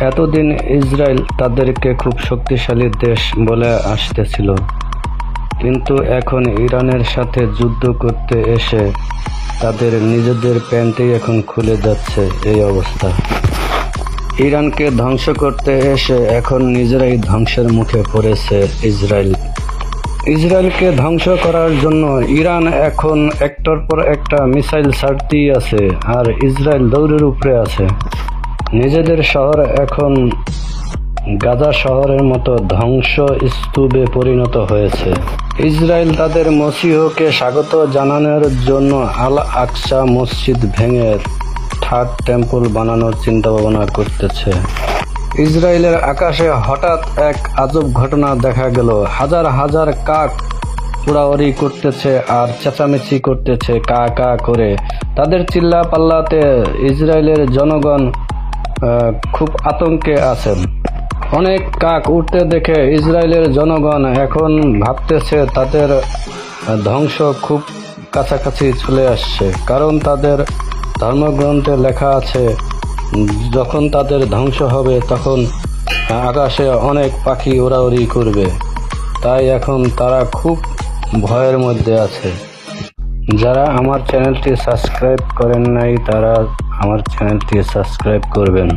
এতদিন ইসরায়েল তাদেরকে খুব শক্তিশালী দেশ বলে আসতেছিল, কিন্তু এখন ইরানের সাথে যুদ্ধ করতে এসে তাদের নিজেদের প্যান্টেই এখন খুলে যাচ্ছে এই অবস্থা। ইরানকে ধ্বংস করতে এসে এখন নিজেরাই ধ্বংসের মুখে পড়েছে ইসরায়েল। ইসরায়েলকে ধ্বংস করার জন্য ইরান এখন একটার পর একটা মিসাইল ছাড়তেই আছে, আর ইসরায়েল দৌড়ের উপরে আছে। নিজেদের শহর এখন গাজা শহরের মতো ধ্বংস স্তূপে পরিণত হয়েছে। ইসরায়েল তাদের মসিহকে স্বাগত জানানোর জন্য আল আকসা মসজিদ ভেঙে থার্ড টেম্পল বানানোর চিন্তাভাবনা করতেছে। ইসরায়েলের আকাশে হঠাৎ এক আজব ঘটনা দেখা গেল। হাজার হাজার কাক উড়াউড়ি করতেছে আর চেঁচামেচি করতেছে কা কা করে। তাদের চিল্লা পাল্লাতে ইসরায়েলের জনগণ খুব আতঙ্কে আছেন। অনেক কাক উঠতে দেখে ইসরায়েলের জনগণ এখন ভাবতেছে তাদের ধ্বংস খুব কাছাকাছি চলে আসছে, কারণ তাদের ধর্মগ্রন্থে লেখা আছে যখন তাদের ধ্বংস হবে তখন আকাশে অনেক পাখি উড়াউড়ি করবে। তাই এখন তারা খুব ভয়ের মধ্যে আছে। যারা আমার চ্যানেলটি সাবস্ক্রাইব করেন নাই তারা আমার চ্যানেলটি সাবস্ক্রাইব করবেন।